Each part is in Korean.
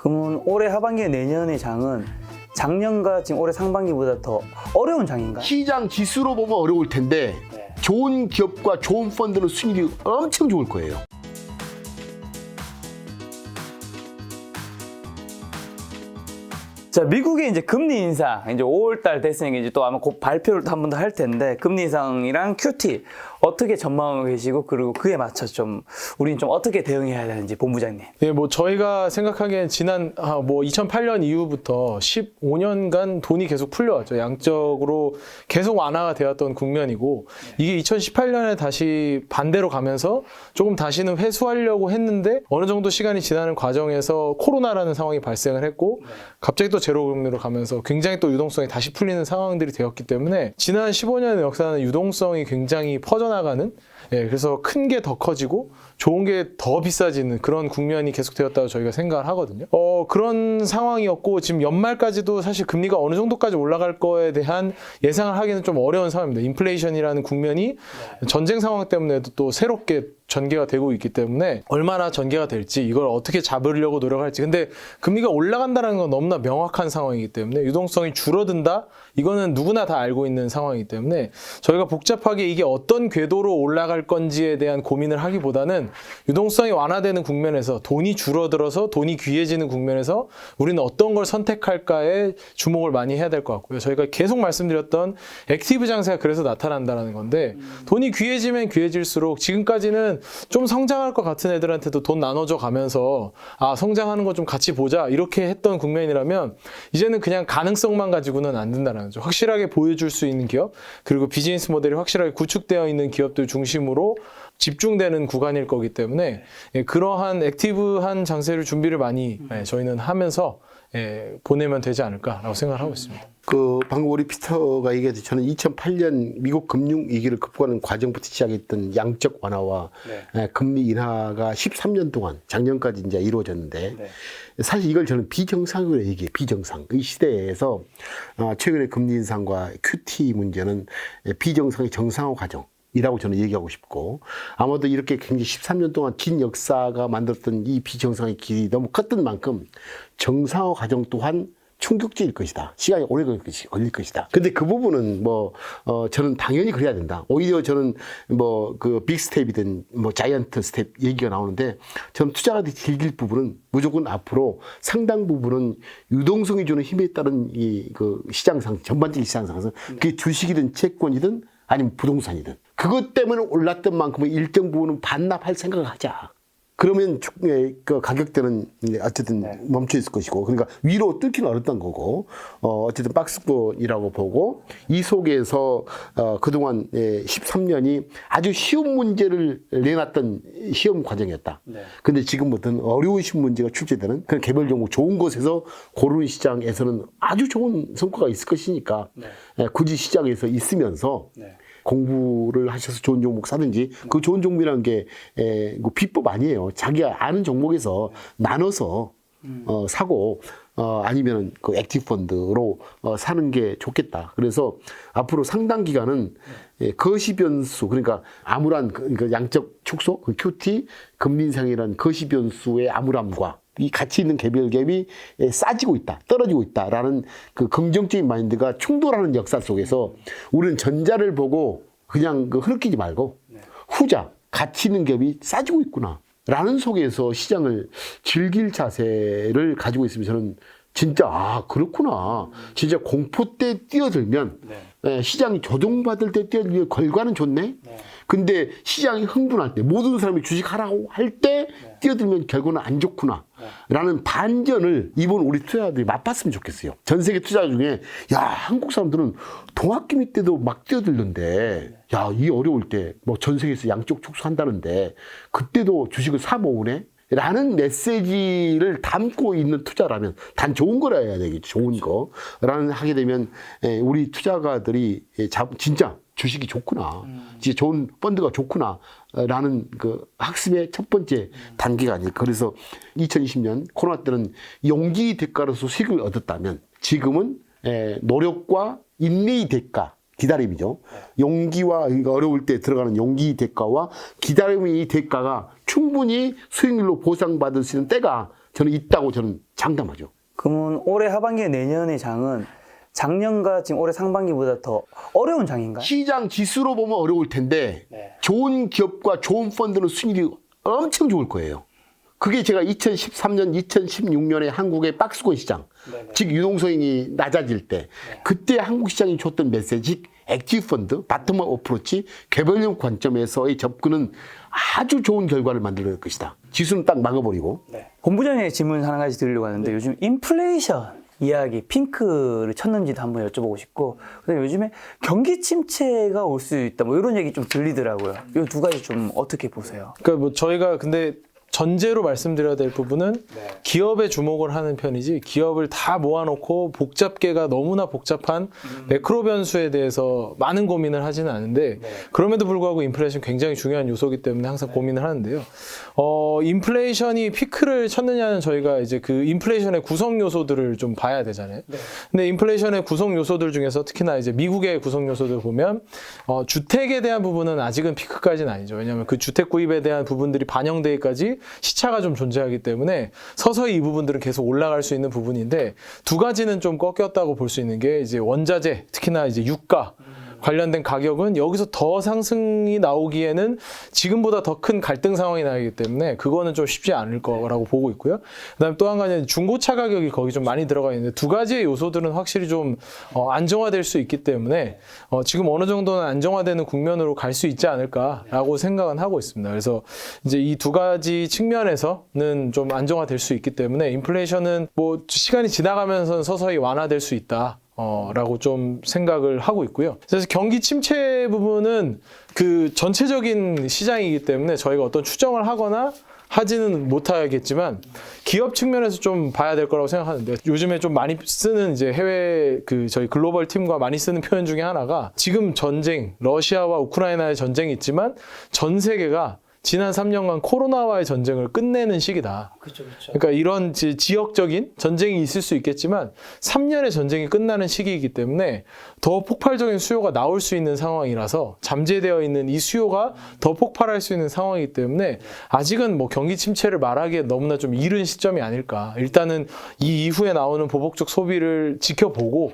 그러면 올해 하반기 내년의 장은 작년과 지금 올해 상반기보다 더 어려운 장인가요? 시장 지수로 보면 어려울 텐데 네. 좋은 기업과 좋은 펀드는 수익률이 엄청 좋을 거예요. 자, 미국의 이제 금리 인상, 이제 5월달 됐으니까 이제 또 아마 곧 발표를 한 번 더 할 텐데, 금리 인상이랑 QT 어떻게 전망하고 계시고, 그리고 그에 맞춰 우리는 좀 어떻게 대응해야 되는지, 본부장님. 네, 뭐 저희가 생각하기엔 지난 2008년 이후부터 15년간 돈이 계속 풀려왔죠. 양적으로 계속 완화가 되었던 국면이고, 이게 2018년에 다시 반대로 가면서 조금 다시는 회수하려고 했는데 어느 정도 시간이 지나는 과정에서 코로나라는 상황이 발생을 했고, 갑자기 또 제로금리로 가면서 굉장히 또 유동성이 다시 풀리는 상황들이 되었기 때문에 지난 15년의 역사는 유동성이 굉장히 퍼져나가는, 그래서 큰 게 더 커지고 좋은 게 더 비싸지는 그런 국면이 계속되었다고 저희가 생각을 하거든요. 그런 상황이었고, 지금 연말까지도 사실 금리가 어느 정도까지 올라갈 거에 대한 예상을 하기는 좀 어려운 상황입니다. 인플레이션이라는 국면이 전쟁 상황 때문에도 또 새롭게 전개가 되고 있기 때문에 얼마나 전개가 될지, 이걸 어떻게 잡으려고 노력할지. 근데 금리가 올라간다는 건 너무나 명확한 상황이기 때문에, 유동성이 줄어든다? 이거는 누구나 다 알고 있는 상황이기 때문에 저희가 복잡하게 이게 어떤 궤도로 올라갈 건지에 대한 고민을 하기보다는 유동성이 완화되는 국면에서, 돈이 줄어들어서 돈이 귀해지는 국면에서 우리는 어떤 걸 선택할까에 주목을 많이 해야 될 것 같고요. 저희가 계속 말씀드렸던 액티브 장세가 그래서 나타난다는 건데, 돈이 귀해지면 귀해질수록 지금까지는 좀 성장할 것 같은 애들한테도 돈 나눠줘 가면서 성장하는 거 좀 같이 보자 이렇게 했던 국면이라면, 이제는 그냥 가능성만 가지고는 안 된다는 거죠. 확실하게 보여줄 수 있는 기업, 그리고 비즈니스 모델이 확실하게 구축되어 있는 기업들 중심으로 집중되는 구간일 거기 때문에 그러한 액티브한 장세를 준비를 많이 저희는 하면서 보내면 되지 않을까라고 생각을 하고 있습니다. 방금 우리 피터가 얘기했듯이 저는 2008년 미국 금융 위기를 극복하는 과정부터 시작했던 양적 완화와 금리 인하가 13년 동안 작년까지 이제 이루어졌는데, 사실 이걸 저는 비정상으로 얘기해요. 비정상. 이 시대에서 최근의 금리 인상과 QT 문제는 비정상의 정상화 과정 이라고 저는 얘기하고 싶고, 아마도 이렇게 굉장히 13년 동안 긴 역사가 만들었던 이 비정상의 길이 너무 컸던 만큼 정상화 과정 또한 충격적일 것이다. 시간이 오래 걸릴 것이다. 근데 그 부분은 저는 당연히 그래야 된다. 오히려 저는 빅스텝이든 자이언트 스텝 얘기가 나오는데, 저는 투자가 즐길 부분은 무조건 앞으로 상당 부분은 유동성이 주는 힘에 따른 전반적인 시장 상승, 그게 주식이든 채권이든 아니면 부동산이든, 그것 때문에 올랐던 만큼은 일정 부분은 반납할 생각을 하자. 그러면 그 가격대는 어쨌든 멈춰 있을 것이고, 그러니까 위로 뚫기는 어렵다는 거고, 어쨌든 박스권이라고 보고, 이 속에서 그동안 13년이 아주 쉬운 문제를 내놨던 시험 과정이었다. 근데 지금부터는 어려운 문제가 출제되는 그런 개별 종목 좋은 곳에서 고르는 시장에서는 아주 좋은 성과가 있을 것이니까 굳이 시장에서 있으면서 공부를 하셔서 좋은 종목 사든지, 그 좋은 종목이라는 게 비법 아니에요. 자기가 아는 종목에서 나눠서 사고, 아니면 그 액티브 펀드로 사는 게 좋겠다. 그래서 앞으로 상당 기간은 거시 변수, 그러니까 암울한 그 양적 축소, 그 QT, 금리 인상이라는 거시 변수의 암울함과 이 가치 있는 개별 갭이 싸지고 있다, 떨어지고 있다라는 그 긍정적인 마인드가 충돌하는 역사 속에서 우리는 전자를 보고 그냥 흐느끼지 말고 후자, 가치 있는 갭이 싸지고 있구나 라는 속에서 시장을 즐길 자세를 가지고 있으면 저는 진짜 그렇구나. 진짜 공포 때 뛰어들면 시장이 조정받을 때 뛰어들면 결과는 좋네. 근데 시장이 흥분할 때, 모든 사람이 주식하라고 할 때 뛰어들면 결과는 안 좋구나 라는 반전을 이번 우리 투자자들이 맛봤으면 좋겠어요. 전 세계 투자 중에 한국 사람들은 동학개미 때도 막 뛰어들던데, 이 어려울 때 전 세계에서 양쪽 축소한다는데 그때도 주식을 사 모으네 라는 메시지를 담고 있는 투자라면, 단 좋은 거라 해야 되겠지. 좋은 거라는 하게 되면 우리 투자가들이 진짜 주식이 좋구나, 진짜 좋은 펀드가 좋구나 라는 그 학습의 첫 번째 단계가 아닐까. 그래서 2020년 코로나 때는 용기 대가로서 수익을 얻었다면, 지금은 노력과 인내의 대가, 기다림이죠. 용기와 어려울 때 들어가는 용기 대가와 기다림의 대가가 충분히 수익률로 보상받을 수 있는 때가 저는 있다고 저는 장담하죠. 그러면 올해 하반기 내년의 장은 작년과 지금 올해 상반기보다 더 어려운 장인가요? 시장 지수로 보면 어려울 텐데 네. 좋은 기업과 좋은 펀드는 수익률이 엄청 좋을 거예요. 그게 제가 2013년, 2016년에 한국의 박스권 시장, 네네. 즉 유동성이 낮아질 때 그때 한국 시장이 줬던 메시지 액티브 펀드, 바텀업 어프로치, 개별형 관점에서의 접근은 아주 좋은 결과를 만들 것이다. 지수는 딱 막아버리고. 본부장님 질문 하나 가지 드리려고 하는데 요즘 인플레이션 이야기 핑크를 쳤는지도 한번 여쭤보고 싶고 그다음에 요즘에 경기 침체가 올 수 있다 뭐 이런 얘기 좀 들리더라고요. 이 두 가지 좀 어떻게 보세요? 그러니까 뭐 저희가 근데 전제로 말씀드려야 될 부분은 기업에 주목을 하는 편이지 기업을 다 모아놓고 복잡계가 너무나 복잡한 매크로 변수에 대해서 많은 고민을 하지는 않은데 그럼에도 불구하고 인플레이션 굉장히 중요한 요소이기 때문에 항상 고민을 하는데요. 인플레이션이 피크를 쳤느냐는 저희가 이제 그 인플레이션의 구성 요소들을 좀 봐야 되잖아요. 근데 인플레이션의 구성 요소들 중에서 특히나 이제 미국의 구성 요소들 보면 주택에 대한 부분은 아직은 피크까지는 아니죠. 왜냐하면 그 주택 구입에 대한 부분들이 반영되기까지 시차가 좀 존재하기 때문에 서서히 이 부분들은 계속 올라갈 수 있는 부분인데 두 가지는 좀 꺾였다고 볼 수 있는 게 이제 원자재, 특히나 이제 유가 관련된 가격은 여기서 더 상승이 나오기에는 지금보다 더 큰 갈등 상황이 나기 때문에 그거는 좀 쉽지 않을 거라고 보고 있고요. 그다음에 또 한 가지는 중고차 가격이 거기 좀 많이 들어가 있는데 두 가지의 요소들은 확실히 좀 안정화될 수 있기 때문에 지금 어느 정도는 안정화되는 국면으로 갈 수 있지 않을까라고 생각은 하고 있습니다. 그래서 이제 이 두 가지 측면에서는 좀 안정화될 수 있기 때문에 인플레이션은 뭐 시간이 지나가면서 서서히 완화될 수 있다. 라고 좀 생각을 하고 있고요. 그래서 경기 침체 부분은 그 전체적인 시장이기 때문에 저희가 어떤 추정을 하거나 하지는 못하겠지만 기업 측면에서 좀 봐야 될 거라고 생각하는데 요즘에 좀 많이 쓰는 이제 해외 그 저희 글로벌 팀과 많이 쓰는 표현 중에 하나가 지금 전쟁, 러시아와 우크라이나의 전쟁이 있지만 전 세계가 지난 3년간 코로나와의 전쟁을 끝내는 시기다. 그렇죠. 그러니까 이런 지역적인 전쟁이 있을 수 있겠지만 3년의 전쟁이 끝나는 시기이기 때문에 더 폭발적인 수요가 나올 수 있는 상황이라서 잠재되어 있는 이 수요가 더 폭발할 수 있는 상황이기 때문에 아직은 뭐 경기 침체를 말하기에 너무나 좀 이른 시점이 아닐까. 일단은 이 이후에 나오는 보복적 소비를 지켜보고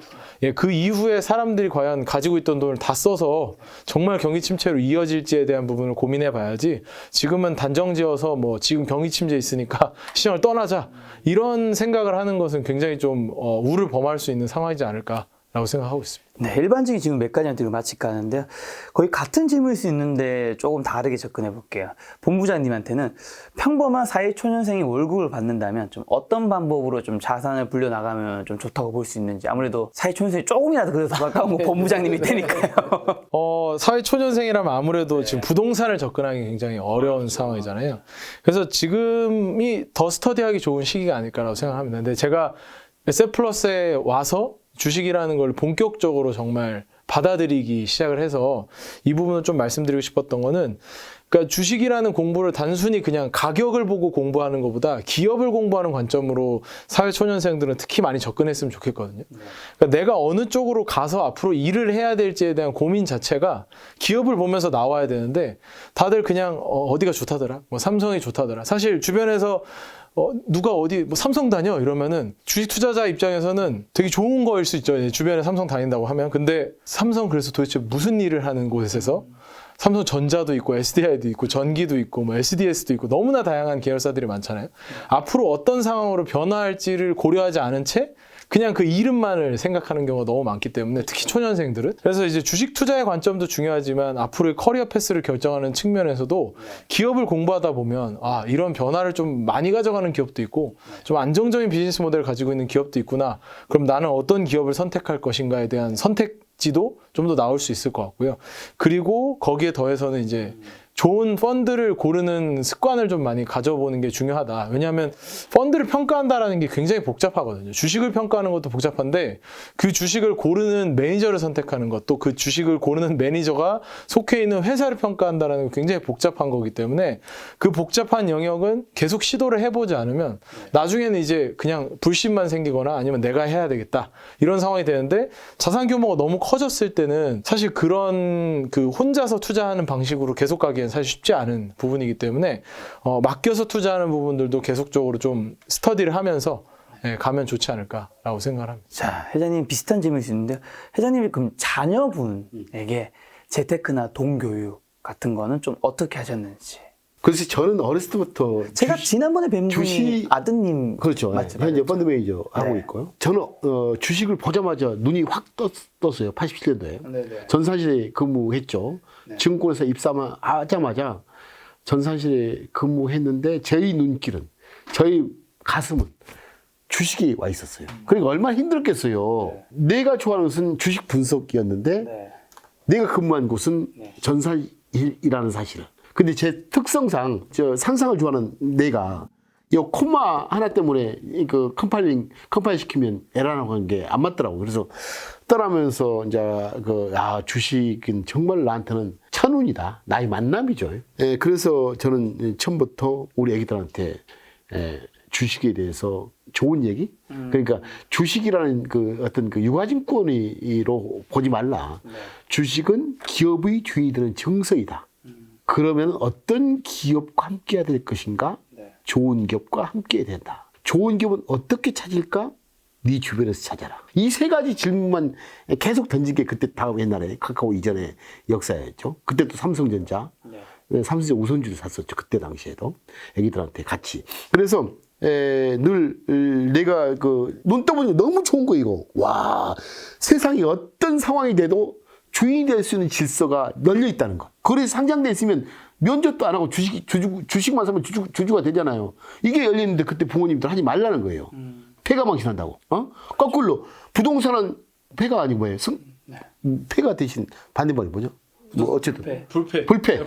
그 이후에 사람들이 과연 가지고 있던 돈을 다 써서 정말 경기 침체로 이어질지에 대한 부분을 고민해 봐야지 지금은 단정지어서 뭐 지금 경기 침체 있으니까 시장을 떠나자 이런 생각을 하는 것은 굉장히 좀 우를 범할 수 있는 상황이지 않을까라고 생각하고 있습니다. 네, 일반적인 질문 몇 가지만 드리고 마칠까 하는데요. 거의 같은 질문일 수 있는데 조금 다르게 접근해 볼게요. 본부장님한테는 평범한 사회초년생이 월급을 받는다면 좀 어떤 방법으로 좀 자산을 불려나가면 좀 좋다고 볼 수 있는지 아무래도 사회초년생이 조금이라도 그래도 더 가까운 건 본부장님이 되니까요. 사회초년생이라면 아무래도 지금 부동산을 접근하기 굉장히 어려운 상황이잖아요. 그래서 지금이 더 스터디하기 좋은 시기가 아닐까라고 생각합니다. 근데 제가 에셋플러스에 와서 주식이라는 걸 본격적으로 정말 받아들이기 시작을 해서 이 부분을 좀 말씀드리고 싶었던 거는 그러니까 주식이라는 공부를 단순히 그냥 가격을 보고 공부하는 것보다 기업을 공부하는 관점으로 사회초년생들은 특히 많이 접근했으면 좋겠거든요. 그러니까 내가 어느 쪽으로 가서 앞으로 일을 해야 될지에 대한 고민 자체가 기업을 보면서 나와야 되는데 다들 그냥 어디가 좋다더라, 뭐 삼성이 좋다더라. 사실 주변에서 누가 어디 뭐 삼성 다녀 이러면은 주식 투자자 입장에서는 되게 좋은 거일 수 있죠. 주변에 삼성 다닌다고 하면. 근데 삼성 그래서 도대체 무슨 일을 하는 곳에서 삼성전자도 있고 SDI도 있고 전기도 있고 뭐 SDS도 있고 너무나 다양한 계열사들이 많잖아요. 앞으로 어떤 상황으로 변화할지를 고려하지 않은 채 그냥 그 이름만을 생각하는 경우가 너무 많기 때문에 특히 초년생들은 그래서 이제 주식 투자의 관점도 중요하지만 앞으로의 커리어 패스를 결정하는 측면에서도 기업을 공부하다 보면 이런 변화를 좀 많이 가져가는 기업도 있고 좀 안정적인 비즈니스 모델을 가지고 있는 기업도 있구나. 그럼 나는 어떤 기업을 선택할 것인가에 대한 선택지도 좀 더 나올 수 있을 것 같고요. 그리고 거기에 더해서는 이제 좋은 펀드를 고르는 습관을 좀 많이 가져보는 게 중요하다. 왜냐하면 펀드를 평가한다는 게 굉장히 복잡하거든요. 주식을 평가하는 것도 복잡한데 그 주식을 고르는 매니저를 선택하는 것, 또 그 주식을 고르는 매니저가 속해 있는 회사를 평가한다는 게 굉장히 복잡한 거기 때문에 그 복잡한 영역은 계속 시도를 해보지 않으면 나중에는 이제 그냥 불신만 생기거나 아니면 내가 해야 되겠다 이런 상황이 되는데 자산 규모가 너무 커졌을 때는 사실 그런 그 혼자서 투자하는 방식으로 계속 가기에는 투자하기엔 사실 쉽지 않은 부분이기 때문에 맡겨서 투자하는 부분들도 계속적으로 좀 스터디를 하면서 가면 좋지 않을까라고 생각을 합니다. 자, 회장님 비슷한 질문이 있는데요. 회장님이 그럼 자녀분에게 재테크나 동교육 같은 거는 좀 어떻게 하셨는지. 그래서 저는 어렸을 때부터 제가 지난번에 뵌 분이 주식- 아드님 그렇죠. 맞죠? 현재 펀드 매니저 하고 네. 있고요. 저는 주식을 보자마자 눈이 확 떴어요. 87년도에. 네네. 전산실에 근무했죠. 증권회사 입사하자마자 전산실에 근무했는데 저희 눈길은, 저희 가슴은 주식이 와 있었어요. 그러니까 얼마나 힘들었겠어요. 내가 좋아하는 것은 주식 분석이었는데 네. 내가 근무한 곳은 전산이라는 사실을. 근데 제 특성상 저 상상을 좋아하는 내가 이 콤마 하나 때문에 그 컴파일 시키면 에러나고 하는 게 안 맞더라고. 그래서 떠나면서 이제 주식은 정말 나한테는 천운이다. 나의 만남이죠. 예, 그래서 저는 처음부터 우리 애기들한테 주식에 대해서 좋은 얘기? 그러니까 주식이라는 그 어떤 그 유가증권으로 보지 말라. 주식은 기업의 주인이 되는 증서이다. 그러면 어떤 기업과 함께 해야 될 것인가? 좋은 기업과 함께 해야 된다. 좋은 기업은 어떻게 찾을까? 네 주변에서 찾아라. 이 세 가지 질문만 계속 던진 게 그때 다 옛날에 카카오 이전의 역사였죠. 그때 또 삼성전자, 삼성전자 우선주를 샀었죠. 그때 당시에도 애기들한테 같이. 그래서 늘 내가 눈 떠보니 너무 좋은 거 이거. 와, 세상이 어떤 상황이 돼도 주인이 될 수 있는 질서가 열려 있다는 것. 거래에 상장돼 있으면 면접도 안 하고 주식만 사면 주주가 되잖아요. 이게 열리는데 그때 부모님들 하지 말라는 거예요. 폐가 망신한다고. 거꾸로 부동산은 폐가 아니고 뭐예요? 폐가 대신 반대말이 뭐죠? 뭐 어쨌든 불패.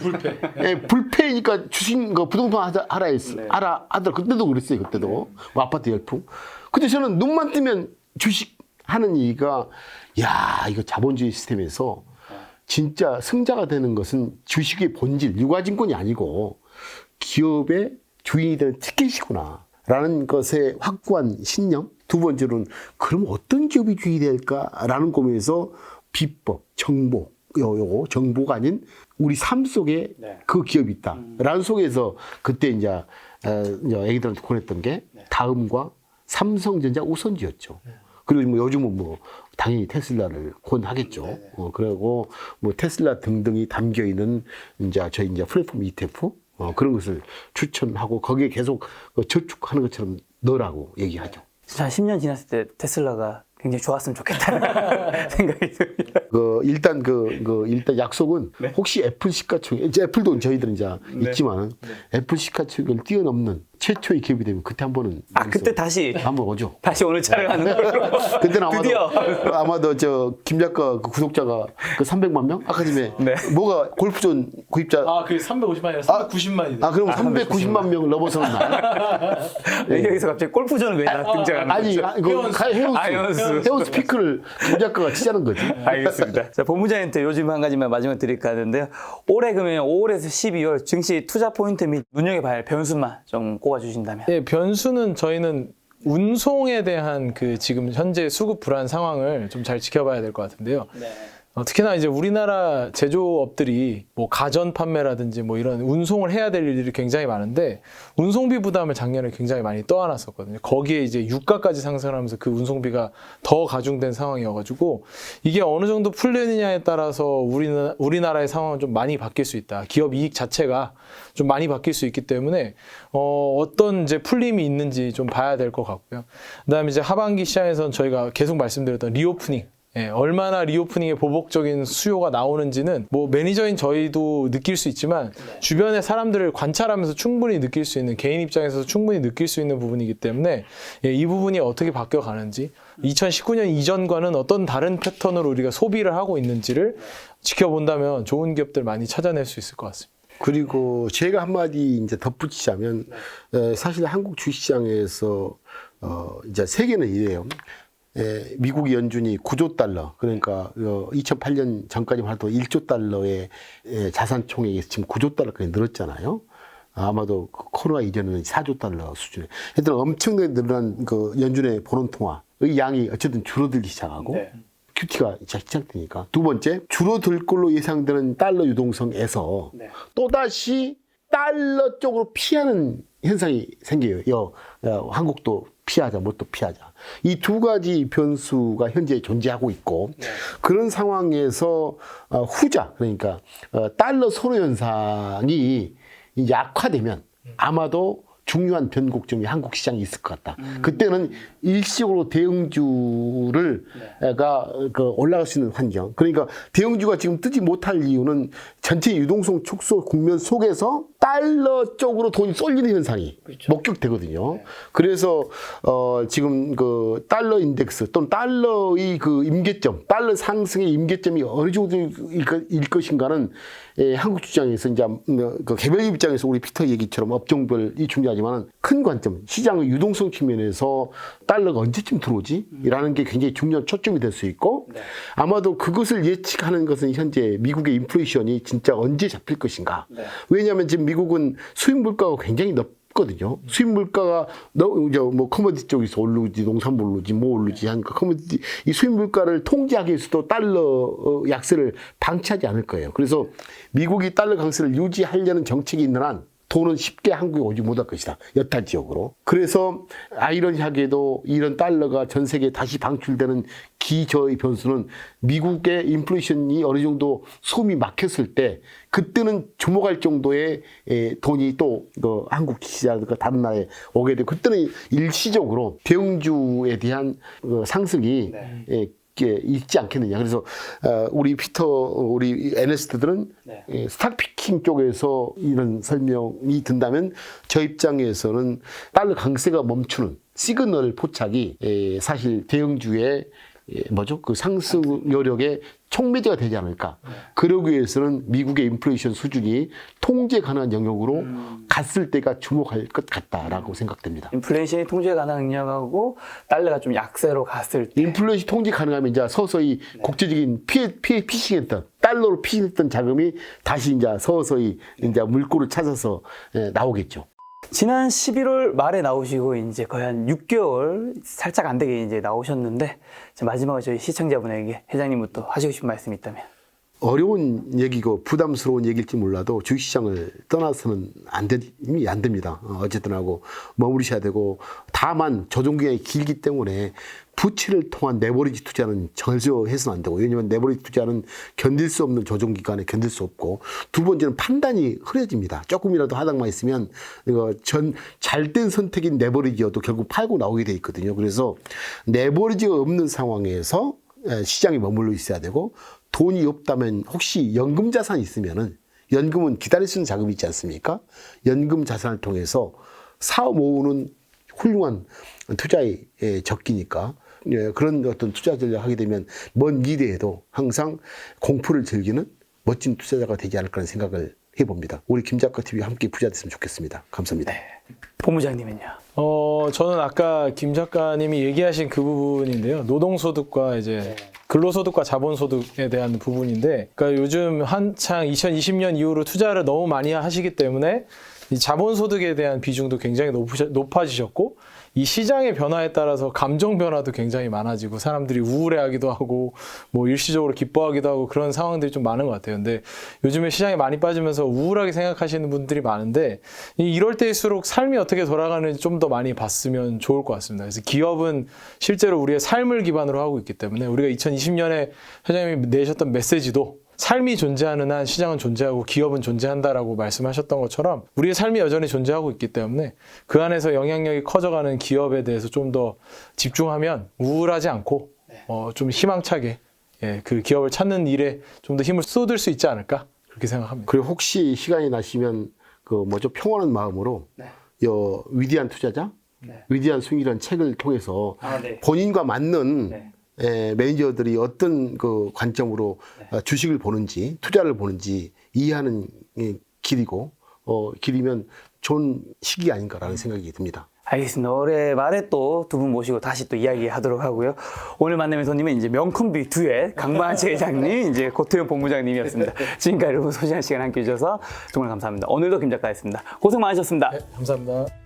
예, 불패니까 주식 부동산 하라 했어. 하더라. 그때도 그랬어요. 그때도 뭐 아파트 열풍. 근데 저는 눈만 뜨면 주식 하는 얘기가 야, 이거 자본주의 시스템에서 진짜 승자가 되는 것은 주식의 본질, 유가증권이 아니고 기업의 주인이 되는 티켓이구나 라는 것에 확고한 신념. 두 번째로는 그럼 어떤 기업이 주인이 될까라는 고민에서 비법, 정보, 요거 정보가 아닌 우리 삶 속에 그 기업이 있다 라는 속에서 그때 이제 애기들한테 권했던 게 다음과 삼성전자 우선주였죠. 그리고 뭐 요즘은 뭐 당연히 테슬라를 권하겠죠. 그리고 뭐 테슬라 등등이 담겨 있는 저희 플랫폼 ETF 그런 것을 추천하고 거기에 계속 저축하는 것처럼 넣으라고 얘기하죠. 자, 10년 지났을 때 테슬라가 굉장히 좋았으면 좋겠다는 생각이 듭니다. 일단 약속은 혹시 애플 시가총액, 이제 애플도 저희들은 이제 있지만 애플 시가총액을 뛰어넘는 최초의 기업이 되면 그때 한 번은 그때 다시 한번 오죠. 다시 오늘 촬영하는 걸로. 그때는 드디어. 아마도 김 작가 구독자가 300만 명? 아까 전에 뭐가 골프존 구입자 그게 350만이 아니라 390만이네. 그럼 390만 명을 넘어서는 날. 여기서 갑자기 골프존은 왜 등장하는 아니, 아이언스. 헤어스 피크를 김 작가가 치자는 거지. 알겠습니다. 자, 본부장님한테 요즘 한 가지만 마지막으로 드릴까 하는데요. 올해 그러면 5월에서 12월 증시 투자 포인트 및 눈여겨봐야 할 변수만 좀 꼽아주신다면. 예, 변수는 저희는 운송에 대한 그 지금 현재 수급 불안 상황을 좀 잘 지켜봐야 될 것 같은데요. 특히나 이제 우리나라 제조업들이 뭐 가전 판매라든지 뭐 이런 운송을 해야 될 일들이 굉장히 많은데 운송비 부담을 작년에 굉장히 많이 떠안았었거든요. 거기에 이제 유가까지 상승하면서 그 운송비가 더 가중된 상황이어가지고 이게 어느 정도 풀리느냐에 따라서 우리나라의 상황은 좀 많이 바뀔 수 있다. 기업 이익 자체가 좀 많이 바뀔 수 있기 때문에 어떤 이제 풀림이 있는지 좀 봐야 될 것 같고요. 그다음에 이제 하반기 시장에서는 저희가 계속 말씀드렸던 리오프닝. 얼마나 리오프닝의 보복적인 수요가 나오는지는 뭐 매니저인 저희도 느낄 수 있지만 주변의 사람들을 관찰하면서 충분히 느낄 수 있는 개인 입장에서 충분히 느낄 수 있는 부분이기 때문에 이 부분이 어떻게 바뀌어가는지 2019년 이전과는 어떤 다른 패턴으로 우리가 소비를 하고 있는지를 지켜본다면 좋은 기업들 많이 찾아낼 수 있을 것 같습니다. 그리고 제가 한마디 이제 덧붙이자면 사실 한국 주식시장에서 이제 세계는 이래요. 미국 연준이 9조 달러, 그러니까 2008년 전까지만 해도 1조 달러의 자산 총액이 지금 9조 달러까지 늘었잖아요. 아마도 코로나 이전에는 4조 달러 수준에. 하여튼 엄청나게 늘어난 그 연준의 보는 통화의 양이 어쨌든 줄어들기 시작하고 QT가 시작되니까. 두 번째, 줄어들 걸로 예상되는 달러 유동성에서 또다시 달러 쪽으로 피하는 현상이 생겨요. 한국도 피하자, 뭣도 피하자. 이 두 가지 변수가 현재 존재하고 있고, 그런 상황에서 후자, 그러니까 달러 선호 현상이 약화되면 아마도 중요한 변곡점이 한국 시장에 있을 것 같다. 그때는 일시적으로 대형주를 올라갈 수 있는 환경. 그러니까 대형주가 지금 뜨지 못할 이유는 전체 유동성 축소 국면 속에서 달러 쪽으로 돈이 쏠리는 현상이 목격되거든요. 그래서 지금 그 달러 인덱스 또는 달러의 그 임계점, 달러 상승의 임계점이 어느 정도일 것인가는 한국 시장에서 이제 그 개별 입장에서 우리 피터 얘기처럼 업종별이 중요하지만 큰 관점, 시장의 유동성 측면에서 달러가 언제쯤 들어오지? 라는 게 굉장히 중요한 초점이 될 수 있고, 아마도 그것을 예측하는 것은 현재 미국의 인플레이션이 진짜 언제 잡힐 것인가. 왜냐하면 지금 미국은 수입 물가가 굉장히 높거든요. 수입 물가가 뭐 커머디티 쪽에서 오르지, 농산물 오르지, 뭐 오르지 하니까 커머디티, 이 수입 물가를 통제하기 위해서도 달러 약세를 방치하지 않을 거예요. 그래서 미국이 달러 강세를 유지하려는 정책이 있는 한 돈은 쉽게 한국에 오지 못할 것이다. 여타 지역으로. 그래서 아이러니하게도 이런 달러가 전 세계에 다시 방출되는 기저의 변수는 미국의 인플레이션이 어느 정도 소음이 막혔을 때 그때는 주목할 정도의 돈이 또 한국 시장과 다른 나라에 오게 되고, 그때는 일시적으로 대형주에 대한 상승이 있지 않겠느냐. 그래서 우리 애널리스트들은 스탁 피킹 쪽에서 이런 설명이 든다면 저 입장에서는 달러 강세가 멈추는 시그널 포착이 사실 대형주의 그 상승 여력의 촉매제가 되지 않을까. 그러기 위해서는 미국의 인플레이션 수준이 통제 가능한 영역으로 갔을 때가 주목할 것 같다라고 생각됩니다. 인플레이션이 통제 가능한 영역하고 달러가 좀 약세로 갔을 때 인플레이션 통제 가능하면 이제 서서히 국제적인 피싱했던 달러로 피싱했던 자금이 다시 이제 서서히 이제 물꼬를 찾아서 나오겠죠. 지난 11월 말에 나오시고 이제 거의 한 6개월 살짝 안 되게 이제 나오셨는데, 마지막으로 저희 시청자분에게 회장님부터 하시고 싶은 말씀이 있다면. 어려운 얘기고 부담스러운 얘기일지 몰라도 주식시장을 떠나서는 이미 안 됩니다. 어쨌든 하고 머무르셔야 되고, 다만 조정기간이 길기 때문에 부채를 통한 레버리지 투자는 절저 해서는 안 되고, 왜냐하면 레버리지 투자는 견딜 수 없는 조정기간에 견딜 수 없고, 두 번째는 판단이 흐려집니다. 조금이라도 하락만 있으면 이거 잘된 선택인 레버리지여도 결국 팔고 나오게 돼 있거든요. 그래서 레버리지가 없는 상황에서 시장에 머물러 있어야 되고, 돈이 없다면 혹시 연금 자산이 있으면은, 연금은 기다릴 수 있는 자금이 있지 않습니까? 연금 자산을 통해서 사업 모으는 훌륭한 투자의 적기니까, 그런 어떤 투자 전략을 하게 되면 먼 미래에도 항상 공포를 즐기는 멋진 투자자가 되지 않을까 하는 생각을 해봅니다. 우리 김작가 TV 함께 부자 됐으면 좋겠습니다. 감사합니다. 본부장님은요? 저는 아까 김 작가님이 얘기하신 그 부분인데요. 노동소득과 이제 근로소득과 자본소득에 대한 부분인데, 그러니까 요즘 한창 2020년 이후로 투자를 너무 많이 하시기 때문에 이 자본소득에 대한 비중도 굉장히 높아지셨고, 이 시장의 변화에 따라서 감정 변화도 굉장히 많아지고, 사람들이 우울해하기도 하고 뭐 일시적으로 기뻐하기도 하고 그런 상황들이 좀 많은 것 같아요. 근데 요즘에 시장에 많이 빠지면서 우울하게 생각하시는 분들이 많은데, 이럴 때일수록 삶이 어떻게 돌아가는지 좀 더 많이 봤으면 좋을 것 같습니다. 그래서 기업은 실제로 우리의 삶을 기반으로 하고 있기 때문에, 우리가 2020년에 회장님이 내셨던 메시지도 삶이 존재하는 한 시장은 존재하고 기업은 존재한다라고 말씀하셨던 것처럼 우리의 삶이 여전히 존재하고 있기 때문에 그 안에서 영향력이 커져가는 기업에 대해서 좀 더 집중하면 우울하지 않고 좀 희망차게 그 기업을 찾는 일에 좀 더 힘을 쏟을 수 있지 않을까, 그렇게 생각합니다. 그리고 혹시 시간이 나시면 평온한 마음으로 위대한 투자자, 위대한 승이라는 책을 통해서 본인과 맞는 매니저들이 어떤 그 관점으로 주식을 보는지, 투자를 보는지 이해하는 길이면 좋은 시기 아닌가라는 생각이 듭니다. 알겠습니다. 올해 말에 또 두 분 모시고 다시 또 이야기하도록 하고요. 오늘 만나면 손님은 이제 명품비 듀엣 강만채 회장님, 이제 고태현 본부장님이었습니다. 지금까지 여러분 소중한 시간 함께 해주셔서 정말 감사합니다. 오늘도 김 작가였습니다. 고생 많으셨습니다. 감사합니다.